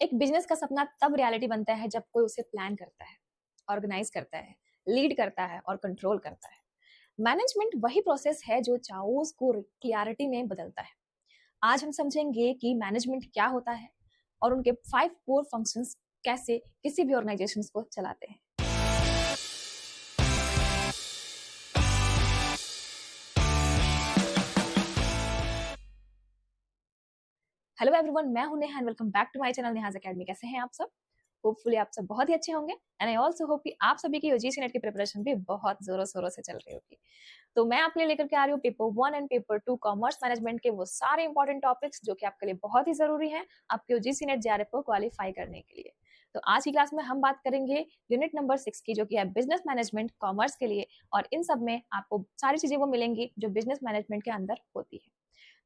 एक बिजनेस का सपना तब रियलिटी बनता है जब कोई उसे प्लान करता है, ऑर्गेनाइज करता है, लीड करता है और कंट्रोल करता है। मैनेजमेंट वही प्रोसेस है जो चाओस को क्लियरिटी में बदलता है। आज हम समझेंगे कि मैनेजमेंट क्या होता है और उनके 5 कोर फंक्शंस कैसे किसी भी ऑर्गेनाइजेशन को चलाते हैं। हेलो एवरीवन, मैं हूं Neha and welcome back to my channel Neha's academy. कैसे हैं आप सब? होपफुली आप सब बहुत ही अच्छे होंगे एंड आई आल्सो होप कि आप सभी की यूजीसी नेट की प्रिपरेशन भी बहुत जोरों शोरों से चल रही होगी। तो मैं आपके लिए लेकर के आ रही हूँ paper 1 and paper 2 commerce management के वो सारे इंपॉर्टेंट टॉपिक्स जो कि आपके लिए बहुत ही जरूरी हैं आपके यूजीसी नेट जेआरएफ को क्वालिफाई करने के लिए। तो आज की क्लास में हम बात करेंगे यूनिट नंबर 6 की, जो कि है बिजनेस मैनेजमेंट कॉमर्स के लिए, और इन सब में आपको सारी चीजें वो मिलेंगी जो बिजनेस मैनेजमेंट के अंदर होती है।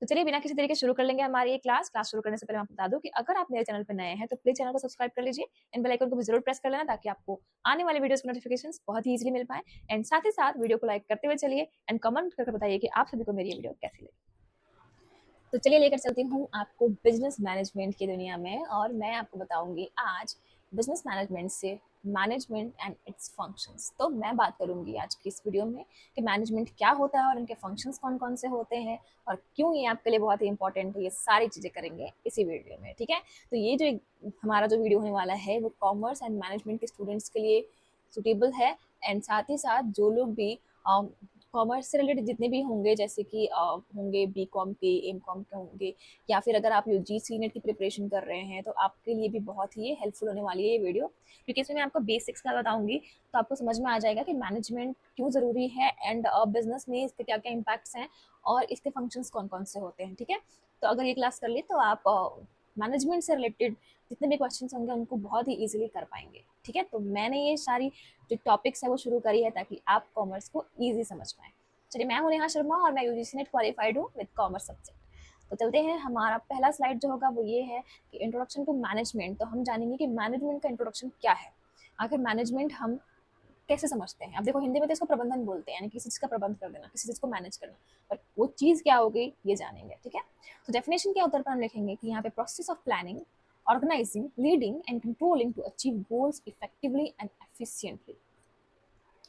तो चलिए बिना किसी तरीके शुरू कर लेंगे हमारी ये क्लास शुरू करने से पहले मैं आपको बता दूं कि अगर आप मेरे चैनल पर नए हैं तो प्लीज चैनल को सब्सक्राइब कर लीजिए एंड बेल आइकन को भी जरूर प्रेस कर लेना ताकि आपको आने वाले वीडियोस की नोटिफिकेशंस बहुत ही इजीली मिल पाए। एंड साथ ही साथ वीडियो को लाइक करते हुए चलिए एंड कमेंट करके बताइए कि आप सभी को मेरी ये वीडियो कैसी लगी। तो चलिए लेकर चलती हूँ आपको बिजनेस मैनेजमेंट की दुनिया में, और मैं आपको बताऊंगी आज बिजनेस मैनेजमेंट से मैनेजमेंट एंड इट्स फंक्शंस। तो मैं बात करूंगी आज की इस वीडियो में कि मैनेजमेंट क्या होता है और इनके फंक्शंस कौन कौन से होते हैं और क्यों ये आपके लिए बहुत ही इंपॉर्टेंट है। ये सारी चीज़ें करेंगे इसी वीडियो में, ठीक है? तो ये जो हमारा जो वीडियो होने वाला है वो कॉमर्स एंड मैनेजमेंट के स्टूडेंट्स के लिए सुटेबल है। एंड साथ ही साथ जो लोग भी कॉमर्स से रिलेटेड जितने भी होंगे, जैसे कि होंगे बी कॉम के, एम कॉम के होंगे, या फिर अगर आप यूजीसी नेट की प्रिपरेशन कर रहे हैं तो आपके लिए भी बहुत ही हेल्पफुल होने वाली है ये वीडियो, क्योंकि इसमें मैं आपको बेसिक्स का बताऊंगी तो आपको समझ में आ जाएगा कि मैनेजमेंट क्यों ज़रूरी है एंड बिजनेस में इसके क्या क्या इम्पैक्ट्स हैं और इसके फंक्शंस कौन कौन से होते हैं, ठीक है? तो अगर ये क्लास कर ली तो आप मैनेजमेंट से रिलेटेड जितने भी क्वेश्चन होंगे उनको बहुत ही ईजिली कर पाएंगे, ठीक है? तो मैंने ये सारी जो टॉपिक्स है वो शुरू करी है ताकि आप कॉमर्स को ईजी समझ पाएँ। चलिए, मैं हूँ नेहा शर्मा और मैं यूजीसी नेट क्वालिफाइड हूँ विद कॉमर्स सब्जेक्ट। तो चलते हैं, हमारा पहला स्लाइड जो होगा वो ये है कि इंट्रोडक्शन टू मैनेजमेंट। तो हम जानेंगे कि मैनेजमेंट का इंट्रोडक्शन क्या है, आखिर मैनेजमेंट हम कैसे समझते हैं। अब देखो, हिंदी में तो इसको प्रबंधन बोलते हैं, यानी किसी चीज़ का प्रबंध कर देना, किसी चीज़ को मैनेज करना, पर वो चीज़ क्या हो गई ये जानेंगे, ठीक है? तो डेफिनेशन के उत्तर पर हम लिखेंगे कि यहाँ पे process of planning, organizing, leading and controlling to achieve goals effectively and efficiently,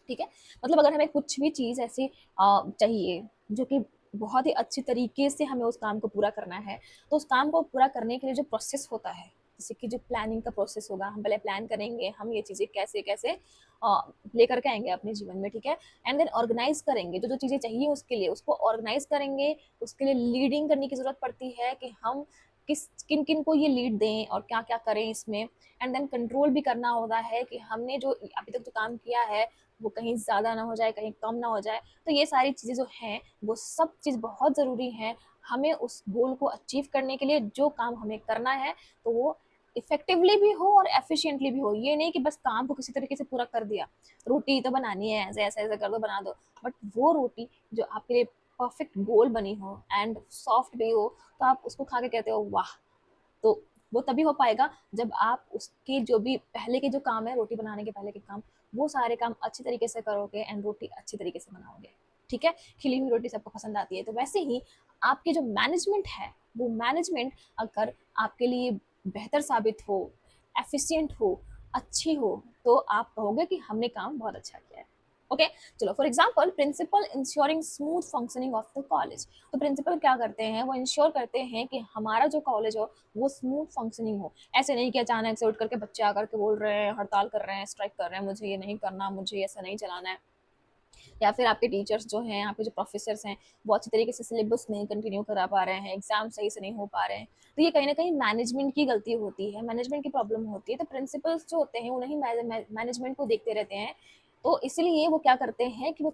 ठीक है? मतलब अगर हमें कुछ भी चीज़ ऐसी चाहिए जो कि बहुत ही अच्छी तरीके से हमें उस काम को पूरा करना है, तो उस काम को पूरा करने के लिए जो प्रोसेस होता है, जैसे कि जो प्लानिंग का प्रोसेस होगा, हम पहले प्लान करेंगे हम ये चीज़ें कैसे कैसे लेकर के आएंगे अपने जीवन में, ठीक है? एंड देन ऑर्गेनाइज करेंगे, जो जो चीज़ें चाहिए उसके लिए उसको ऑर्गेनाइज करेंगे। उसके लिए लीडिंग करने की ज़रूरत पड़ती है कि हम किस किन किन को ये लीड दें और क्या क्या करें इसमें। एंड देन कंट्रोल भी करना होता है कि हमने जो अभी तक जो काम किया है वो कहीं ज़्यादा ना हो जाए, कहीं कम ना हो जाए। तो ये सारी चीज़ें जो हैं वो सब चीज़ बहुत ज़रूरी है हमें उस गोल को अचीव करने के लिए। जो काम हमें करना है तो वो इफेक्टिवली भी हो और एफिशिएंटली भी हो। ये नहीं कि बस काम को किसी तरीके से पूरा कर दिया, रोटी तो बनानी है, ऐसे ऐसे ऐसे कर दो बना दो, बट वो रोटी जो आपके लिए परफेक्ट गोल बनी हो एंड सॉफ्ट भी हो, तो आप उसको खा के कहते हो वाह। तो वो तभी हो पाएगा जब आप उसके जो भी पहले के जो काम है, रोटी बनाने के पहले के काम, वो सारे काम अच्छी तरीके से करोगे एंड रोटी अच्छी तरीके से बनाओगे, ठीक है? खिली हुई रोटी सबको पसंद आती है। तो वैसे ही आपकी जो मैनेजमेंट है, वो मैनेजमेंट अगर आपके लिए बेहतर साबित हो, एफिशिएंट हो, अच्छी हो, तो आप कहोगे कि हमने काम बहुत अच्छा किया है। ओके, चलो for example, principal ensuring smooth functioning of the college. तो प्रिंसिपल क्या करते हैं, वो इंश्योर करते हैं कि हमारा जो कॉलेज हो वो स्मूथ फंक्शनिंग हो। ऐसे नहीं कि अचानक से उठ करके बच्चे आकर के बोल रहे हैं, हड़ताल कर रहे हैं, स्ट्राइक कर रहे हैं, मुझे ये नहीं करना, मुझे ऐसा नहीं चलाना है। या फिर आपके टीचर्स जो हैं, आपके जो प्रोफेसर्स हैं, वो अच्छी तरीके से सिलेबस नहीं कंटिन्यू करा पा रहे हैं, एग्जाम सही से नहीं हो पा रहे हैं। तो ये कहीं ना कहीं मैनेजमेंट की गलती होती है, मैनेजमेंट की प्रॉब्लम होती है। तो प्रिंसिपल्स जो होते हैं उन्हें मैनेजमेंट को देखते रहते हैं। तो इसीलिए वो क्या करते हैं कि वो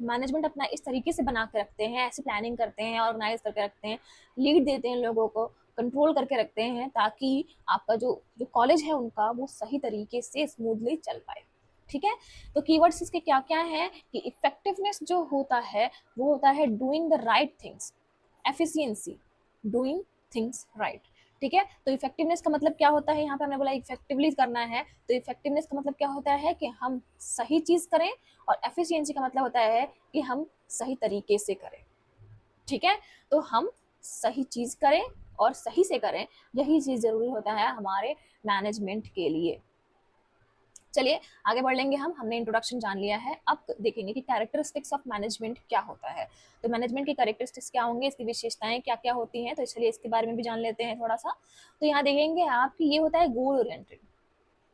मैनेजमेंट अपना इस तरीके से बना के रखते हैं, ऐसी प्लानिंग करते हैं, ऑर्गेनाइज करके रखते हैं, लीड देते हैं लोगों को, कंट्रोल करके रखते हैं, ताकि आपका जो जो कॉलेज है उनका वो सही तरीके से स्मूथली चल पाए, ठीक है? तो कीवर्ड्स इसके क्या क्या हैं कि इफेक्टिवनेस जो होता है वो होता है doing the right things, efficiency, doing things right, ठीक है? तो इफेक्टिवनेस का मतलब क्या होता है, यहाँ पे हमने बोला इफेक्टिवली करना है, तो इफेक्टिवनेस का मतलब क्या होता है कि हम सही चीज करें, और एफिशिएंसी का मतलब होता है कि हम सही तरीके से करें, ठीक है? तो हम सही चीज करें, और सही से करें, यही चीज़ ज़रूरी होता है हमारे मैनेजमेंट के लिए। चलिए आगे बढ़ लेंगे हम। हमने इंट्रोडक्शन जान लिया है, अब देखेंगे कि कैरेक्टरिस्टिक्स ऑफ मैनेजमेंट क्या होता है। तो मैनेजमेंट की कैरेक्टरिस्टिक्स क्या होंगे, इसकी विशेषताएं क्या क्या होती हैं, तो चलिए इसके बारे में भी जान लेते हैं थोड़ा सा। तो यहाँ देखेंगे आप कि ये होता है गोल ओरिएंटेड,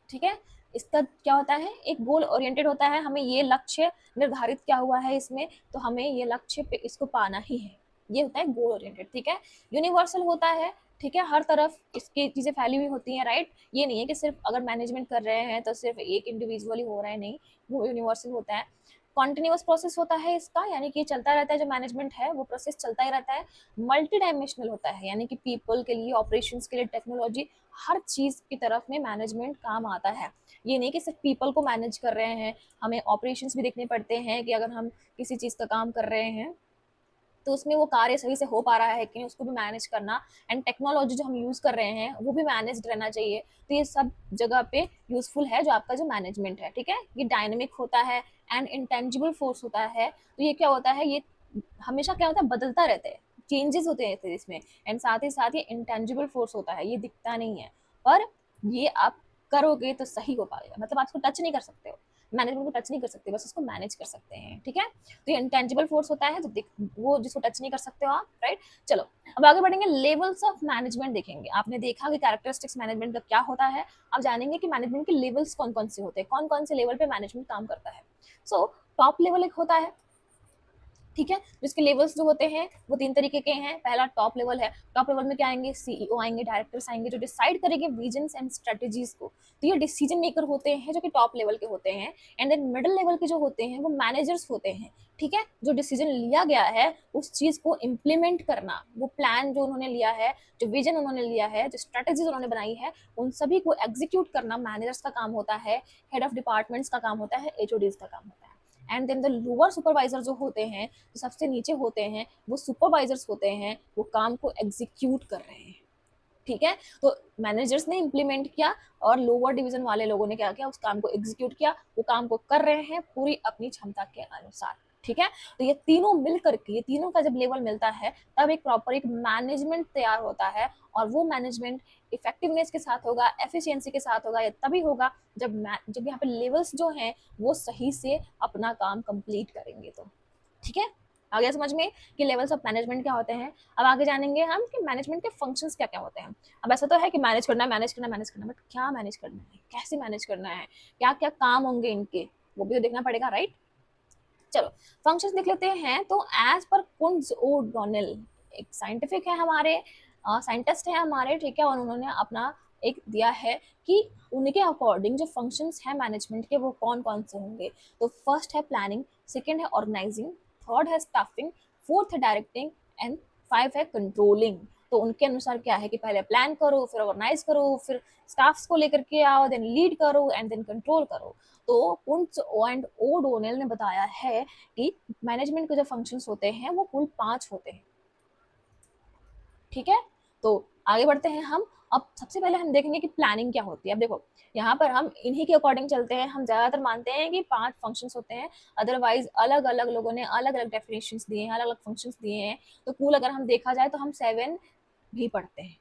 ठीक है। इसका क्या होता है, एक गोल ओरिएंटेड होता है, हमें ये लक्ष्य निर्धारित क्या हुआ है इसमें, तो हमें ये लक्ष्य पे इसको पाना ही है, ये होता है गोल ओरिएंटेड, ठीक है। यूनिवर्सल होता है, ठीक है, हर तरफ इसकी चीजें फैली हुई होती हैं, राइट। ये नहीं है कि सिर्फ अगर मैनेजमेंट कर रहे हैं तो सिर्फ एक इंडिविजुअल ही हो रहा है, नहीं, वो यूनिवर्सल होता है। कॉन्टिन्यूअस प्रोसेस होता है इसका, यानी कि चलता रहता है, जो मैनेजमेंट है वो प्रोसेस चलता ही रहता है। मल्टी डायमेंशनल होता है, यानी कि पीपल के लिए, ऑपरेशंस के लिए, टेक्नोलॉजी, हर चीज की तरफ में मैनेजमेंट काम आता है। ये नहीं कि सिर्फ पीपल को मैनेज कर रहे हैं, हमें ऑपरेशंस भी देखने पड़ते हैं कि अगर हम किसी चीज का काम कर रहे हैं तो उसमें वो कार्य सही से हो पा रहा है कि नहीं, उसको भी मैनेज करना। एंड टेक्नोलॉजी जो हम यूज कर रहे हैं वो भी मैनेज रहना चाहिए। तो ये सब जगह पे यूजफुल है जो आपका जो मैनेजमेंट है, ठीक है। ये डायनेमिक होता है एंड इंटेंजिबल फोर्स होता है। तो ये क्या होता है, ये हमेशा क्या होता है, बदलता रहता है, चेंजेस होते हैं इसमें। एंड साथ ही साथ ये इंटेंजिबल फोर्स होता है, ये दिखता नहीं है, पर ये आप करोगे तो सही हो पाएगा। मतलब आप इसको टच नहीं कर सकते हो, मैनेजमेंट को टच नहीं कर सकते, बस उसको मैनेज कर सकते हैं, ठीक है। तो ये इंटेंजिबल फोर्स होता है, तो वो जिसको टच नहीं कर सकते हो आप, राइट। चलो अब आगे बढ़ेंगे, लेवल्स ऑफ मैनेजमेंट देखेंगे। आपने देखा कि कैरेक्टरिस्टिक्स मैनेजमेंट का क्या होता है, अब जानेंगे कि मैनेजमेंट के लेवल्स कौन कौन से होते हैं, कौन कौन से लेवल पे मैनेजमेंट काम करता है। सो टॉप लेवल एक होता है, ठीक है। जिसके लेवल्स जो होते हैं वो 3 तरीके के हैं। पहला टॉप लेवल है, टॉप लेवल में क्या आएंगे, सीईओ आएंगे, डायरेक्टर्स आएंगे, जो डिसाइड करेंगे विजन्स एंड स्ट्रेटजीज को। तो ये डिसीजन मेकर होते हैं जो कि टॉप लेवल के होते हैं। एंड देन मिडिल लेवल के जो होते हैं वो मैनेजर्स होते हैं, ठीक है। जो डिसीजन लिया गया है उस चीज को इम्प्लीमेंट करना, वो प्लान जो उन्होंने लिया है, जो विजन उन्होंने लिया है, जो स्ट्रेटजीज उन्होंने बनाई है, उन सभी को एग्जीक्यूट करना मैनेजर्स का काम होता है। हेड ऑफ डिपार्टमेंट्स का काम होता है, एचओडीज का काम होता है। And then the lower supervisor जो होते हैं, जो सबसे नीचे होते हैं, वो सुपरवाइजर्स होते हैं, वो काम को एग्जीक्यूट कर रहे हैं, ठीक है। तो मैनेजर्स ने इम्प्लीमेंट किया और लोअर डिवीजन वाले लोगों ने क्या किया, उस काम को एग्जीक्यूट किया, वो काम को कर रहे हैं पूरी अपनी क्षमता के अनुसार, ठीक है। तो ये तीनों मिल करके, ये तीनों का जब लेवल मिलता है तब एक प्रॉपर एक मैनेजमेंट तैयार होता है। और वो मैनेजमेंट इफेक्टिवनेस के साथ होगा, एफिशिएंसी के साथ होगा, या तभी होगा जब यहाँ पे लेवल्स जो हैं वो सही से अपना काम कंप्लीट करेंगे, तो ठीक है। आ गया समझ में कि लेवल्स ऑफ मैनेजमेंट क्या होते हैं। अब आगे जानेंगे हम कि मैनेजमेंट के फंक्शंस क्या क्या होते हैं। अब ऐसा तो है कि मैनेज करना है, मैनेज करना है, मैनेज करना है, बट क्या मैनेज करना है, कैसे मैनेज करना है, क्या क्या काम होंगे इनके, वो भी तो देखना पड़ेगा, राइट। चलो फंक्शंस देख लेते हैं। तो एज पर कुंज ओ डोनेल, एक साइंटिफिक है हमारे, साइंटिस्ट है हमारे, ठीक है। और उन्होंने अपना एक दिया है कि उनके अकॉर्डिंग जो फंक्शंस हैं मैनेजमेंट के वो कौन कौन से होंगे। तो फर्स्ट है प्लानिंग, सेकंड है ऑर्गेनाइजिंग, थर्ड है स्टाफिंग, फोर्थ है डायरेक्टिंग, एंड 5 है कंट्रोलिंग। तो उनके अनुसार क्या है कि पहले प्लान करो, फिर ऑर्गेनाइज करो, फिर स्टाफ्स को लेकर के आओ, देन लीड करो एंड देन कंट्रोल करो। तो कुंट्ज एंड ओ डोनेल ने बताया है कि मैनेजमेंट के जो फंक्शंस होते हैं वो कुल 5 होते हैं, ठीक है। तो आगे बढ़ते हैं हम। अब सबसे पहले हम देखेंगे कि प्लानिंग क्या होती है। अब देखो यहाँ पर हम इन्हीं के अकॉर्डिंग चलते हैं, हम ज्यादातर मानते हैं कि 5 फंक्शंस होते हैं, अदरवाइज अलग अलग लोगों ने अलग अलग डेफिनेशंस दिए हैं, अलग अलग फंक्शंस दिए हैं। तो कुल अगर हम देखा जाए तो हम 7 भी पढ़ते हैं,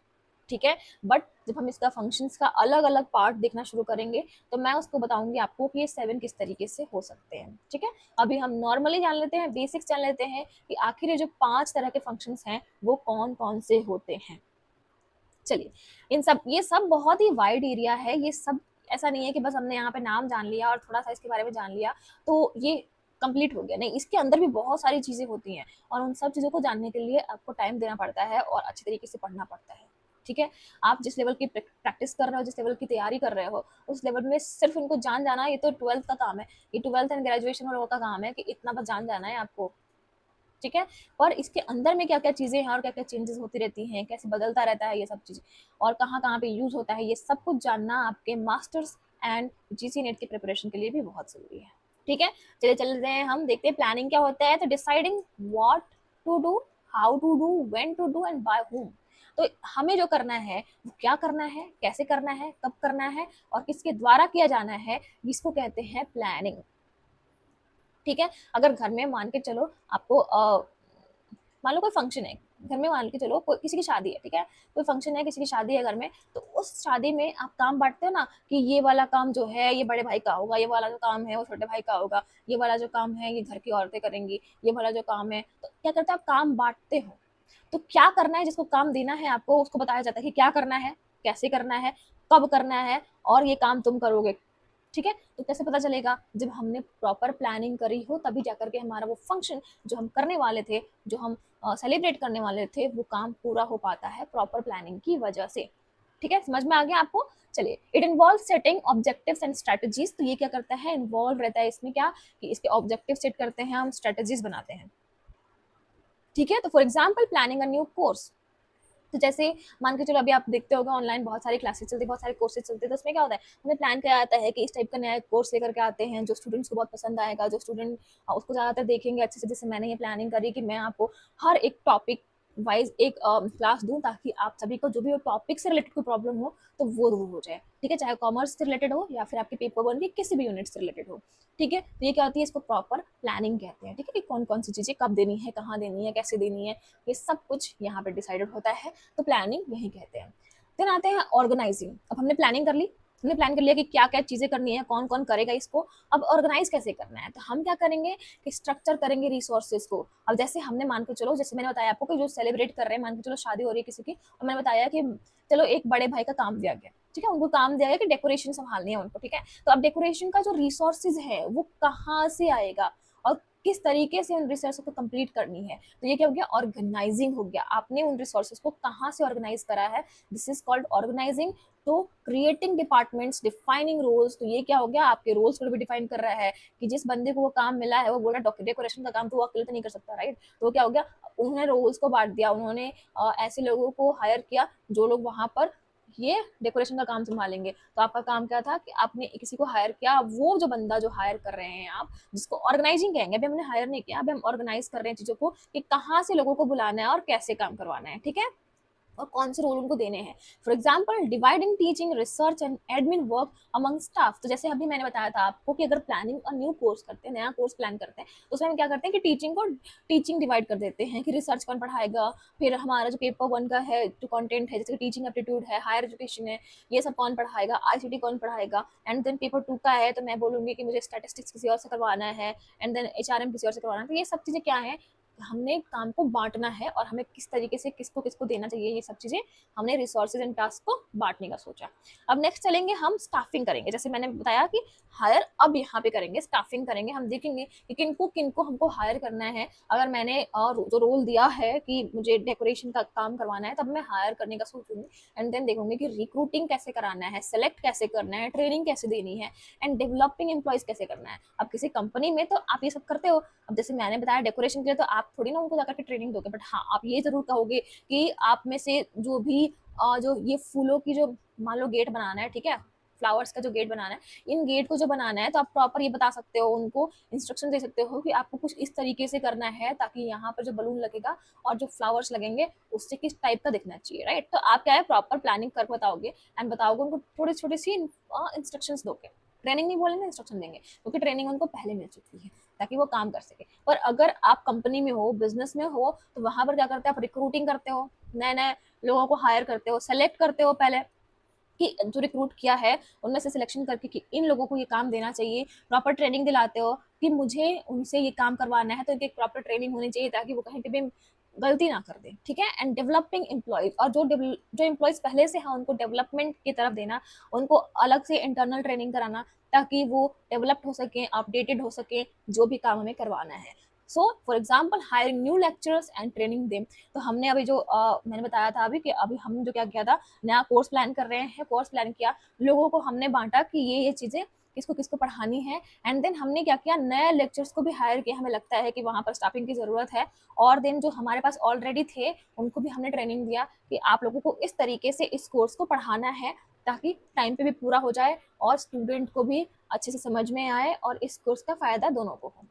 ठीक है। बट जब हम इसका फंक्शंस का अलग अलग पार्ट देखना शुरू करेंगे तो मैं उसको बताऊंगी आपको कि ये 7 किस तरीके से हो सकते हैं, ठीक है। अभी हम नॉर्मली जान लेते हैं, बेसिक्स जान लेते हैं कि आखिर ये जो 5 तरह के फंक्शंस हैं वो कौन कौन से होते हैं। चलिए इन सब, ये सब बहुत ही वाइड एरिया है, ये सब ऐसा नहीं है कि बस हमने यहाँ पे नाम जान लिया और थोड़ा सा इसके बारे में जान लिया तो ये कंप्लीट हो गया, नहीं, इसके अंदर भी बहुत सारी चीजें होती हैं। और उन सब चीजों को जानने के लिए आपको टाइम देना पड़ता है और अच्छे तरीके से पढ़ना पड़ता है, ठीक है। आप जिस लेवल की प्रैक्टिस कर रहे हो, जिस लेवल की तैयारी कर रहे हो, उस लेवल में सिर्फ इनको जान जाना ये तो 12th का काम है, ये 12th एंड ग्रेजुएशन वालों का काम है कि इतना बस जान जाना है आपको, ठीक है। पर इसके अंदर में क्या क्या चीजें हैं और क्या क्या चेंजेस होती रहती हैं, कैसे बदलता रहता है ये सब चीजें, और कहाँ कहाँ पे यूज होता है, ये सब कुछ जानना आपके मास्टर्स एंड जीसी नेट के प्रिपरेशन के लिए भी बहुत जरूरी है, ठीक है। चलिए चल रहे हैं, हम देखते हैं प्लानिंग क्या होता है। तो deciding what to do, how to do, when to do and by whom। तो हमें जो करना है वो क्या करना है, कैसे करना है, कब करना है और किसके द्वारा किया जाना है, इसको कहते हैं प्लानिंग, ठीक है। अगर घर में मान के चलो आपको मान लो कोई फंक्शन है, घर में मान के चलो किसी की शादी है, ठीक है, कोई फंक्शन है, किसी की शादी है घर में, तो उस शादी में आप काम बांटते हो ना कि ये वाला काम जो है ये बड़े भाई का होगा, ये वाला जो काम है वो छोटे भाई का होगा, ये वाला जो काम है ये घर की औरतें करेंगी, ये वाला जो काम है, तो क्या करते हो आप काम बांटते हो। तो क्या करना है, जिसको काम देना है आपको उसको बताया जाता है कि क्या करना है, कैसे करना है, कब करना है, और ये काम तुम करोगे, ठीक है। तो कैसे पता चलेगा, जब हमने प्रॉपर प्लानिंग करी हो तभी जाकर के हमारा वो फंक्शन जो हम करने वाले थे, जो हम सेलिब्रेट करने वाले थे, वो काम पूरा हो पाता है प्रॉपर प्लानिंग की वजह से। ठीक है, समझ में आ गया आपको। चलिए, it involve setting objectives and strategies. तो ये क्या करता है, इन्वॉल्व रहता है इसमें क्या, कि इसके ऑब्जेक्टिव सेट करते हैं हम, स्ट्रेटजीज बनाते हैं, ठीक है। तो for example planning a new course, तो जैसे मान के चलो अभी आप देखते होगा ऑनलाइन बहुत सारी क्लासेस चलती है, बहुत सारे कोर्सेज चलते हैं, तो उसमें क्या होता है, हमें प्लान किया जाता है कि इस टाइप का नया कोर्स लेकर के आते हैं जो स्टूडेंट्स को बहुत पसंद आएगा, जो स्टूडेंट उसको ज़्यादातर देखेंगे अच्छे से। जैसे मैंने ये प्लानिंग करी कि मैं आपको हर एक टॉपिक वाइज एक क्लास दूं, ताकि आप सभी को जो भी टॉपिक से रिलेटेड कोई प्रॉब्लम हो तो वो दूर हो जाए, ठीक है, चाहे कॉमर्स से रिलेटेड हो या फिर आपके पेपर वन की किसी भी यूनिट से रिलेटेड हो, ठीक है। तो ये क्या होती है, इसको प्रॉपर प्लानिंग कहते हैं, ठीक है, कि कौन कौन सी चीज़ें कब देनी है, कहाँ देनी है, कैसे देनी है, ये सब कुछ यहाँ पे डिसाइडेड होता है। तो प्लानिंग यही कहते हैं। देन आते हैं ऑर्गेनाइजिंग। अब हमने प्लानिंग कर ली, हमने प्लान कर लिया कि क्या क्या चीजें करनी है, कौन कौन करेगा इसको, अब ऑर्गेनाइज कैसे करना है। तो हम क्या करेंगे कि स्ट्रक्चर करेंगे रिसोर्सेज को। अब जैसे हमने मान के चलो, जैसे मैंने बताया आपको कि जो सेलिब्रेट कर रहे हैं, मान के चलो शादी हो रही है किसी की, और मैंने बताया कि चलो एक बड़े भाई का काम दिया गया, ठीक है, उनको काम दिया गया कि डेकोरेशन संभालनी है उनको, ठीक है। तो अब डेकोरेशन का जो रिसोर्सेज है वो कहाँ से आएगा और किस तरीके से उन रिसोर्स को कंप्लीट करनी है, तो ये क्या हो गया, ऑर्गेनाइजिंग हो गया। आपने उन रिसोर्सेज को कहाँ से ऑर्गेनाइज करा है, दिस इज कॉल्ड ऑर्गेनाइजिंग। तो क्रिएटिंग डिपार्टमेंट्स, डिफाइनिंग रोल्स, तो ये क्या हो गया, आपके रोल्स को भी डिफाइन कर रहा है कि जिस बंदे को वो काम मिला है वो बोल रहा है डेकोरेशन का काम तो वो अकेले तो नहीं कर सकता, राइट। तो वो क्या हो गया, उन्होंने रोल्स को बांट दिया, उन्होंने ऐसे लोगों को हायर किया जो लोग वहां पर ये डेकोरेशन का काम संभालेंगे। तो आपका काम क्या था कि आपने किसी को हायर किया, वो जो बंदा जो हायर कर रहे हैं आप, जिसको ऑर्गेनाइजिंग कहेंगे, अभी हमने हायर नहीं किया, अभी हम ऑर्गेनाइज कर रहे हैं चीजों को कि कहाँ से लोगों को बुलाना है और कैसे काम करवाना है, ठीक है, और कौन से रोल उनको देने हैं। For example dividing teaching research and admin work among staff. तो जैसे अभी मैंने बताया था आपको कि अगर प्लानिंग और न्यू कोर्स करते हैं, नया कोर्स प्लान करते हैं, तो उसमें हम क्या करते हैं कि टीचिंग डिवाइड कर देते हैं कि रिसर्च कौन पढ़ाएगा, फिर हमारा जो पेपर वन का है जो कंटेंट है, जैसे टीचिंग एप्टीट्यूड है, हायर एजुकेशन है, ये सब कौन पढ़ाएगा, आईसीटी कौन पढ़ाएगा। एंड देन पेपर टू का है तो मैं बोलूंगी कि मुझे स्टैटिस्टिक्स किसी और से करवाना है, एंड देन एचआरएम किसी और से करवाना है। तो ये सब चीजें क्या है, हमने काम को बांटना है और हमें किस तरीके से किसको किसको देना चाहिए, ये सब चीजें हमने रिसोर्सेज एंड टास्क को बांटने का सोचा। अब नेक्स्ट चलेंगे, हम स्टाफिंग करेंगे। जैसे मैंने बताया कि हायर अब यहाँ पे करेंगे, स्टाफिंग करेंगे, हम देखेंगे कि किनको किनको हमको हायर करना है। अगर मैंने जो रोल दिया है कि मुझे डेकोरेशन का काम करवाना है, तब मैं हायर करने का सोचूंगी। एंड देन देखूंगी कि रिक्रूटिंग कैसे कराना है, सेलेक्ट कैसे करना है, ट्रेनिंग कैसे देनी है, एंड डेवलपिंग एम्प्लॉयज कैसे करना है। अब किसी कंपनी में तो आप ये सब करते हो, अब जैसे मैंने बताया डेकोरेशन के लिए तो आप थोड़ी ना उनको जाकर के ट्रेनिंग दोगे, बट हाँ आप ये जरूर कहोगे कि आप में से जो भी जो ये फूलों की जो मान लो गेट बनाना है, ठीक है, फ्लावर्स का जो गेट बनाना है, इन गेट को जो बनाना है तो आप प्रॉपर ये बता सकते हो, उनको इंस्ट्रक्शन दे सकते हो कि आपको कुछ इस तरीके से करना है ताकि यहाँ पर जो बलून लगेगा और जो फ्लावर्स लगेंगे उससे किस टाइप का दिखना चाहिए, राइट। तो आप क्या है प्रॉपर प्लानिंग कर बताओगे एंड बताओगे उनको, थोड़ी छोटी सी इंस्ट्रक्शन दोगे, ट्रेनिंग नहीं बोलेंगे, इंस्ट्रक्शन देंगे, क्योंकि ट्रेनिंग उनको पहले मिल चुकी है ताकि वो काम कर सके। पर अगर आप कंपनी में हो, बिजनेस में हो, तो वहां पर क्या करते हैं, आप रिक्रूटिंग करते हो, नए नए लोगों को हायर करते हो, सेलेक्ट करते हो पहले कि जो रिक्रूट किया है उनमें से सिलेक्शन करके कि इन लोगों को ये काम देना चाहिए, प्रॉपर ट्रेनिंग दिलाते हो कि मुझे उनसे ये काम करवाना है, तो इनकी प्रॉपर ट्रेनिंग होनी चाहिए ताकि वो कहीं पे भी गलती ना कर दे, ठीक है। एंड डेवलपिंग एम्प्लॉयज, और जो एम्प्लॉयज पहले से है उनको डेवलपमेंट की तरफ देना, उनको अलग से इंटरनल ट्रेनिंग कराना ताकि वो डेवलप्ड हो सके, अपडेटेड हो सके, जो भी काम हमें करवाना है। So for example hiring new lecturers and training them. तो हमने अभी जो मैंने बताया था अभी कि अभी हम जो क्या किया था, नया कोर्स प्लान कर रहे हैं, कोर्स प्लान किया, लोगों को हमने बांटा कि ये चीजें किसको किसको पढ़ानी है। एंड देन हमने क्या किया, नए लेक्चर्स को भी हायर किया, हमें लगता है कि वहां पर स्टाफिंग की जरूरत है। और देन जो हमारे पास ऑलरेडी थे उनको भी हमने ट्रेनिंग दिया कि आप लोगों को इस तरीके से इस कोर्स को पढ़ाना है ताकि टाइम पे भी पूरा हो जाए और स्टूडेंट को भी अच्छे से समझ में आए और इस कोर्स का फायदा दोनों को हो।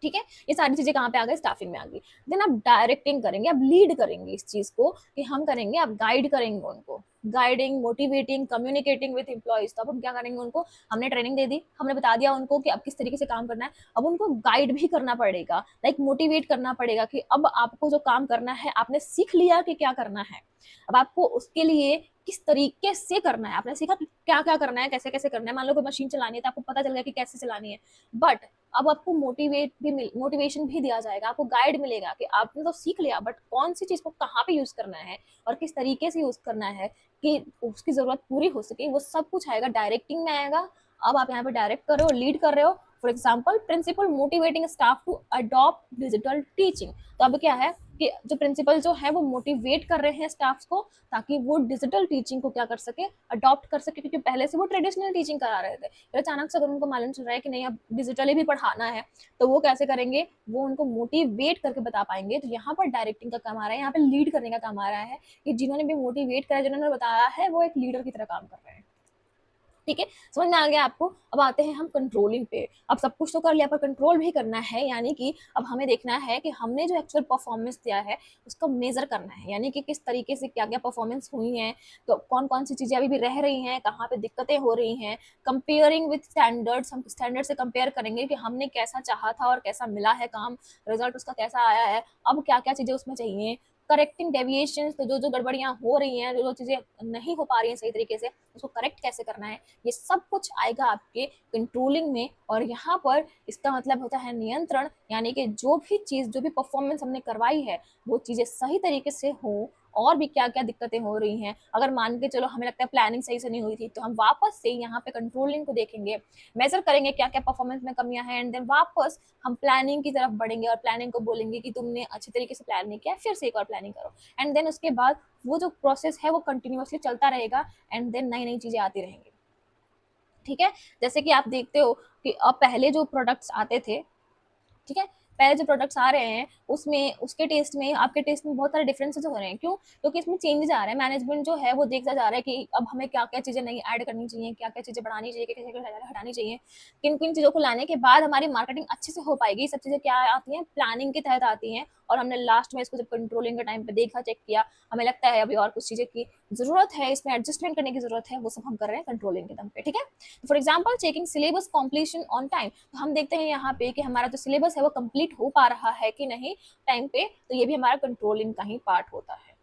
ठीक है, ये सारी चीजें कहाँ पे आ गई, स्टाफिंग में आ गई। देन आप डायरेक्टिंग करेंगे, आप लीड करेंगे इस चीज को कि हम करेंगे, आप गाइड करेंगे उनको, guiding, motivating, communicating with employees. तो अब हम क्या करेंगे, उनको हमने ट्रेनिंग दे दी, हमने बता दिया उनको कि अब किस तरीके से काम करना है। अब उनको गाइड भी करना पड़ेगा, लाइक मोटिवेट करना पड़ेगा कि अब आपको जो काम करना है, आपने सीख लिया कि क्या करना है, अब आपको उसके लिए किस तरीके से करना है, आपने सीखा कि क्या क्या करना है, कैसे कैसे करना है। मान लो कोई मशीन चलानी है तो आपको पता चल गया कि कैसे चलानी है, बट अब आपको मोटिवेशन भी दिया जाएगा, आपको गाइड मिलेगा कि आपने तो सीख लिया, बट कौन सी चीज को कहाँ पे यूज करना है और किस तरीके से यूज करना है कि उसकी जरूरत पूरी हो सके, वो सब कुछ आएगा, डायरेक्टिंग में आएगा। अब आप यहाँ पे डायरेक्ट कर रहे हो, लीड कर रहे हो। For example, principal motivating staff to adopt digital teaching. तो अब क्या है कि जो प्रिंसिपल जो है वो मोटिवेट कर रहे हैं स्टाफ को ताकि वो डिजिटल टीचिंग को क्या कर सके, अडॉप्ट कर सके, क्योंकि पहले से वो ट्रेडिशनल टीचिंग करा रहे थे, फिर अचानक से अगर उनको मालूम चल रहा है कि नहीं अब डिजिटली भी पढ़ाना है, तो वो कैसे करेंगे, वो उनको मोटिवेट करके बता पाएंगे। तो यहाँ पर डायरेक्टिंग का काम आ रहा है, यहाँ पे लीड करने का काम आ रहा है कि जिन्होंने भी मोटिवेट करा, जिन्होंने बताया है, वो एक लीडर की तरह काम कर रहे हैं। ठीक है, समझ में आ गया आपको। अब आते हैं हम कंट्रोलिंग पे। अब सब कुछ तो कर लिया, पर कंट्रोल भी करना है, यानी कि अब हमें देखना है कि हमने जो एक्चुअल परफॉर्मेंस दिया है उसको मेजर करना है, यानी कि किस तरीके से क्या क्या परफॉर्मेंस हुई है, तो कौन कौन सी चीजें अभी भी रह रही हैं, कहाँ पे दिक्कतें हो रही हैं। कंपेयरिंग विद स्टैंडर्ड्स, हम स्टैंडर्ड से कंपेयर करेंगे कि हमने कैसा चाहा था और कैसा मिला है काम, रिजल्ट उसका कैसा आया है, अब क्या क्या चीजें उसमें चाहिए। करेक्टिंग डेविएशन, तो जो जो गड़बड़ियां हो रही हैं, जो जो चीजें नहीं हो पा रही हैं सही तरीके से, उसको करेक्ट कैसे करना है, ये सब कुछ आएगा आपके कंट्रोलिंग में। और यहाँ पर इसका मतलब होता है नियंत्रण, यानी कि जो भी चीज, जो भी परफॉर्मेंस हमने करवाई है, वो चीजें सही तरीके से हो, और भी क्या क्या दिक्कतें हो रही हैं। अगर मान के चलो हमें लगता है प्लानिंग सही से नहीं हुई थी, तो हम वापस से यहाँ पे कंट्रोलिंग को देखेंगे, मेजर करेंगे क्या क्या परफॉर्मेंस में कमियां हैं, एंड देन वापस हम प्लानिंग की तरफ बढ़ेंगे और प्लानिंग को बोलेंगे कि तुमने अच्छे तरीके से प्लान नहीं किया, फिर से एक और प्लानिंग करो। एंड देन उसके बाद वो जो प्रोसेस है वो कंटिन्यूअसली चलता रहेगा, एंड देन नई नई चीजें आती रहेंगी। ठीक है, जैसे कि आप देखते हो कि अब पहले जो प्रोडक्ट्स आते थे, ठीक है, पहले जो प्रोडक्ट्स आ रहे हैं उसमें, उसके टेस्ट में, आपके टेस्ट में बहुत सारे डिफरेंसेस हो रहे हैं। क्यों? क्योंकि इसमें चेंजेस आ रहे हैं, मैनेजमेंट जो है वो देखता जा रहा है कि अब हमें क्या क्या चीजें नई ऐड करनी चाहिए, क्या क्या चीजें बढ़ानी चाहिए, क्या क्या चीजें हटानी चाहिए, किन किन चीजों को लाने के बाद हमारी मार्केटिंग अच्छे से हो पाएगी। सब चीजें क्या आती हैं, प्लानिंग के तहत आती हैं। और हमने लास्ट में इसको जब कंट्रोलिंग के टाइम पे देखा, चेक किया, हमें लगता है अभी और कुछ चीजें की जरूरत है, इसमें एडजस्टमेंट करने की जरूरत है, वो सब हम कर रहे हैं कंट्रोलिंग के दम पे। ठीक है, for example checking syllabus completion on time. तो हम देखते हैं यहाँ पे कि हमारा जो सिलेबस है वो कंप्लीट हो पा रहा है कि नहीं टाइम पे, तो ये भी हमारा कंट्रोलिंग का ही पार्ट होता है।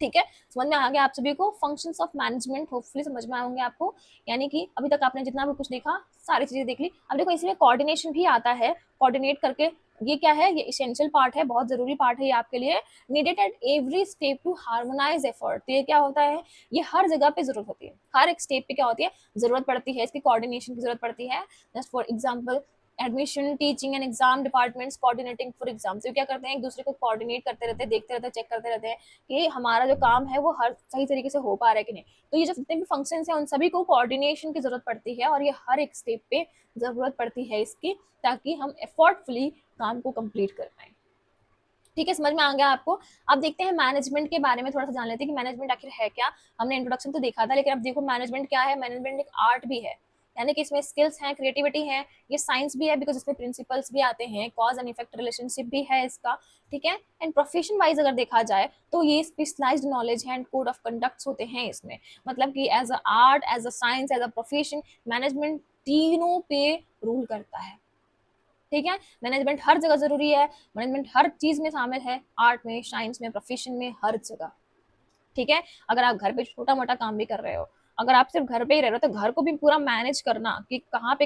ठीक है, समझ में आ गया आप सभी को। फंक्शंस ऑफ मैनेजमेंट होपफुली समझ में आएंगे आपको, यानी कि अभी तक आपने जितना भी कुछ देखा, सारी चीजें देख ली। अब देखो इसमें कोऑर्डिनेशन भी आता है, कोऑर्डिनेट करके, ये क्या है, ये इसेंशियल पार्ट है, बहुत जरूरी पार्ट है ये आपके लिए। Needed at every step to harmonize effort. तो ये क्या होता है, ये हर जगह पे जरूरत होती है, हर एक स्टेप पे क्या होती है, जरूरत पड़ती है, इसकी कोऑर्डिनेशन की जरूरत पड़ती है। Just for example, admission, teaching and exam departments coordinating for exam. तो क्या करते हैं, एक दूसरे को कोऑर्डिनेट करते रहते हैं, देखते रहते हैं, चेक करते रहते हैं कि हमारा जो काम है वो हर सही तरीके से हो पा रहा है कि नहीं। तो ये जो जितने भी फंक्शंस हैं उन सभी को कोऑर्डिनेशन की जरूरत पड़ती है, और ये हर एक स्टेप पे जरूरत पड़ती है इसकी, ताकि हम एफर्टफुली काम को कंप्लीट कर पाए। ठीक है, समझ में आ गया आपको। अब देखते हैं मैनेजमेंट के बारे में थोड़ा सा जान लेते हैं कि मैनेजमेंट आखिर है क्या। हमने इंट्रोडक्शन तो देखा था, लेकिन अब देखो मैनेजमेंट क्या है। मैनेजमेंट एक आर्ट भी है, यानी कि इसमें स्किल्स हैं, क्रिएटिविटी है, ये साइंस भी है, बिकॉज इसमें प्रिंसिपल्स भी आते हैं, कॉज एंड इफेक्ट रिलेशनशिप भी है इसका। ठीक है, एंड प्रोफेशन वाइज अगर देखा जाए तो ये स्पेशलाइज्ड नॉलेज है एंड कोड ऑफ कंडक्ट्स होते हैं इसमें। मतलब कि as a art, as a science, as a profession, management तीनों पे रूल करता है। ठीक है, मैनेजमेंट हर जगह जरूरी है, मैनेजमेंट हर चीज में शामिल है, आर्ट में, साइंस में, प्रोफेशन में, हर जगह। ठीक है, अगर आप घर पे छोटा मोटा काम भी कर रहे हो, अगर आप सिर्फ घर पे ही रह रहे हो, तो घर को भी पूरा मैनेज करना कि कहाँ पे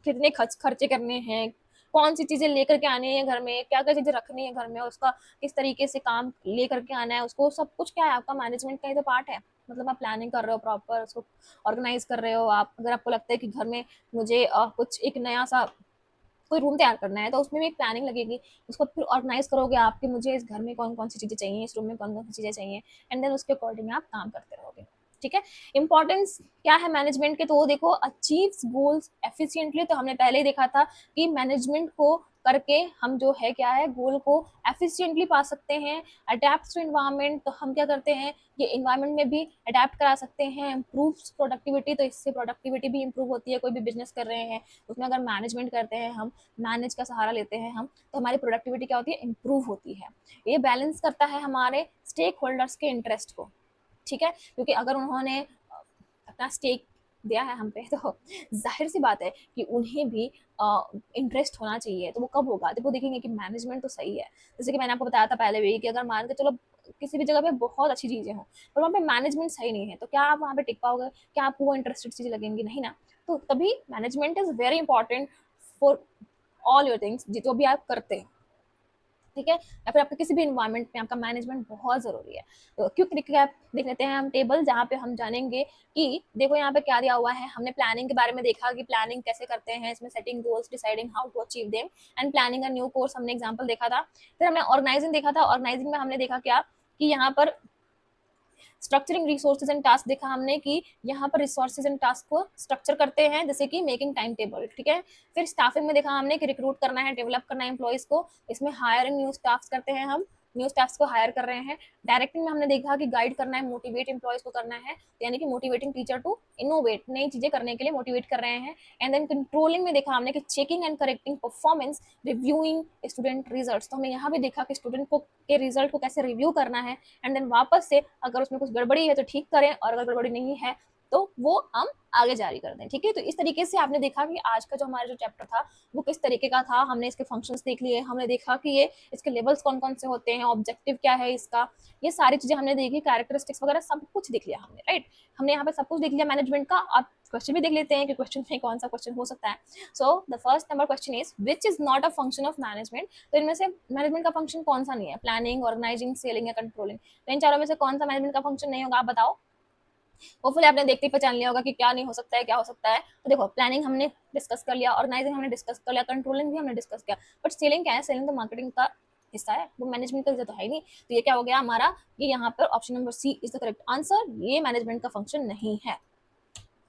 कितने खर्चे करने हैं, कौन सी चीजें लेकर के आनी है घर में, क्या क्या चीजें रखनी है घर में, उसका किस तरीके से काम लेकर के आना है, उसको सब कुछ क्या है, आपका मैनेजमेंट का ही तो पार्ट है। मतलब आप प्लानिंग कर रहे हो, प्रॉपर उसको ऑर्गेनाइज कर रहे हो आप। अगर आपको लगता है कि घर में मुझे कुछ एक नया सा कोई रूम तैयार करना है, तो उसमें भी एक प्लानिंग लगेगी, उसको फिर ऑर्गेनाइज करोगे आप कि मुझे इस घर में कौन कौन सी चीजें चाहिए, इस रूम में कौन कौन सी चीजें चाहिए, एंड देन उसके अकॉर्डिंग आप काम करते रहोगे। ठीक है, इंपॉर्टेंस क्या है मैनेजमेंट के, तो देखो अचीव्स गोल्स एफिशिएंटली। तो हमने पहले ही देखा था कि मैनेजमेंट को करके हम जो है क्या है गोल को एफिशिएंटली पा सकते हैं। अडेप्ट टू इन्वायरमेंट, तो हम क्या करते हैं ये इन्वायरमेंट में भी अडेप्ट करा सकते हैं। इम्प्रूव्स प्रोडक्टिविटी, तो इससे प्रोडक्टिविटी भी इंप्रूव होती है। कोई भी बिजनेस कर रहे हैं उसमें अगर मैनेजमेंट करते हैं हम, मैनेज का सहारा लेते हैं हम, तो हमारी प्रोडक्टिविटी क्या होती है, इंप्रूव होती है। ये बैलेंस करता है हमारे स्टेक होल्डर्स के इंटरेस्ट को, ठीक है, क्योंकि अगर उन्होंने अपना स्टेक दिया है हम पे तो जाहिर सी बात है कि उन्हें भी इंटरेस्ट होना चाहिए। तो वो कब होगा, जब वो देखेंगे कि मैनेजमेंट तो सही है। जैसे कि मैंने आपको बताया था पहले भी कि अगर मान के चलो किसी भी जगह पे बहुत अच्छी चीजें हों पर वहाँ पे मैनेजमेंट सही नहीं है, तो क्या आप वहाँ पे टिक पाओगे, क्या आपको वो इंटरेस्टेड चीजें लगेंगी, नहीं ना। तो तभी management is very important for all your things, जो भी आप करते हैं, ठीक है, या फिर आपके किसी भी इन्वायरमेंट में आपका मैनेजमेंट बहुत जरूरी है। तो क्यों रिकैप देख लेते हैं हम टेबल, जहाँ पे हम जानेंगे कि देखो यहाँ पे क्या दिया हुआ है। हमने प्लानिंग के बारे में देखा कि प्लानिंग कैसे करते हैं, इसमें setting goals, deciding how to achieve them and planning a new course, हमने एग्जाम्पल देखा था। फिर हमने ऑर्गेनाइजिंग देखा था। ऑर्गेनाइजिंग में हमने देखा क्या कि यहाँ पर स्ट्रक्चरिंग रिसोर्सेज एंड टास्क देखा हमने कि यहाँ पर रिसोर्सेज एंड टास्क को स्ट्रक्चर करते हैं, जैसे कि मेकिंग टाइम टेबल, ठीक है। फिर स्टाफिंग में देखा हमने कि रिक्रूट करना है, डेवलप करना है एम्प्लॉइज को, इसमें हायरिंग न्यू स्टाफ करते हैं हम, न्यू स्टाफ्स को हायर कर रहे हैं। डायरेक्टिंग में हमने देखा कि गाइड करना है, मोटिवेट एम्प्लॉइज को करना है, यानी कि मोटिवेटिंग टीचर टू इनोवेट, नई चीजें करने के लिए मोटिवेट कर रहे हैं। एंड देन कंट्रोलिंग में देखा हमने कि checking and correcting performance, reviewing student results, तो हमने यहाँ भी देखा कि स्टूडेंट को के रिजल्ट को कैसे रिव्यू करना है एंड देन वापस से अगर उसमें कुछ गड़बड़ी है तो ठीक करें, और अगर गड़बड़ी नहीं है तो वो हम आगे जारी कर दें, ठीक है। तो इस तरीके से आपने देखा कि आज का जो हमारा जो चैप्टर था वो किस तरीके का था। हमने इसके फंक्शंस देख लिए, हमने देखा कि ये इसके लेवल्स कौन कौन से होते हैं, ऑब्जेक्टिव क्या है इसका, ये सारी चीजें हमने देखी, कैरेक्टरिस्टिक्स वगैरह सब कुछ देख लिया हमने, राइट। हमने यहाँ पे सब कुछ देख लिया मैनेजमेंट का। आप क्वेश्चन भी देख लेते हैं कि क्वेश्चन में कौन सा क्वेश्चन हो सकता है। So the first number question is which is not a function of management, तो इनमें से मैनेजमेंट का फंक्शन कौन सा नहीं है, प्लानिंग, ऑर्गेनाइजिंग, सेलिंग या कंट्रोलिंग, तो इन चारों में से कौन सा मैनेजमेंट का फंक्शन नहीं होगा, आप बताओ। होपफुली आपने देखते ही पहचान लिया होगा कि क्या नहीं हो सकता है, क्या हो सकता है। तो देखो प्लानिंग हमने डिस्कस कर लिया, ऑर्गेनाइजिंग हमने डिस्कस कर लिया, कंट्रोलिंग भी हमने डिस्कस किया, बट सेलिंग क्या है, सेलिंग तो मार्केटिंग का हिस्सा है, वो मैनेजमेंट का हिस्सा तो है नहीं। तो ये क्या हो गया हमारा, ये यहाँ पर option number C is the correct answer, ये मैनेजमेंट का फंक्शन नहीं है,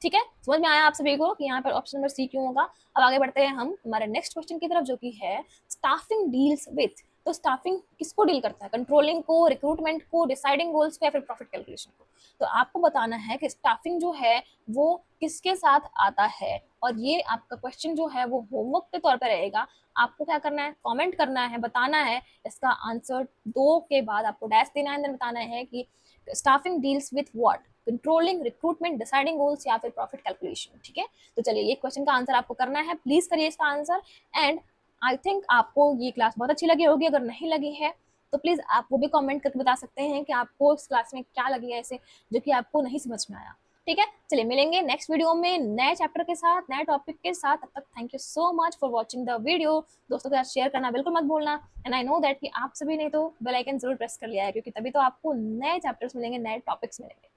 ठीक है। समझ में आया आप सभी को कि यहाँ पर ऑप्शन नंबर सी क्यों होगा। अब आगे बढ़ते हैं हम हमारे नेक्स्ट क्वेश्चन की तरफ, जो कि है स्टाफिंग डील्स विथ, तो स्टाफिंग किसको डील करता है, कंट्रोलिंग को, रिक्रूटमेंट को, डिसाइडिंग गोल्स को, या फिर प्रॉफिट कैलकुलेशन को। तो आपको बताना है कि स्टाफिंग जो है वो किसके साथ आता है, और ये आपका क्वेश्चन जो है वो होमवर्क के तौर पर रहेगा। आपको क्या करना है, कमेंट करना है, बताना है इसका आंसर, दो के बाद आपको डैश देना है, बताना है कि staffing deals with what, controlling, recruitment, deciding goals या फिर प्रॉफिट कैलकुलेशन, ठीक है। तो चलिए ये क्वेश्चन का आंसर आपको करना है, प्लीज करिए इसका आंसर। एंड आई थिंक आपको ये क्लास बहुत अच्छी लगी होगी, अगर नहीं लगी है तो प्लीज आप वो भी कमेंट करके बता सकते हैं कि आपको इस क्लास में क्या लगी है ऐसे जो कि आपको नहीं समझ में आया, ठीक है। चलिए मिलेंगे नेक्स्ट वीडियो में नए चैप्टर के साथ, नए टॉपिक के साथ। तब तक thank you so much for watching the video. दोस्तों के साथ शेयर करना बिल्कुल मत भूलना। एंड आई नो दैट कि आप सभी ने तो बेल आइकन जरूर प्रेस कर लिया है, क्योंकि तभी तो आपको नए चैप्टर्स मिलेंगे, नए टॉपिक्स मिलेंगे।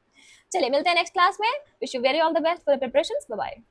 चलिए मिलते हैं नेक्स्ट क्लास में। Wish you very all the best for the preparations. Bye bye.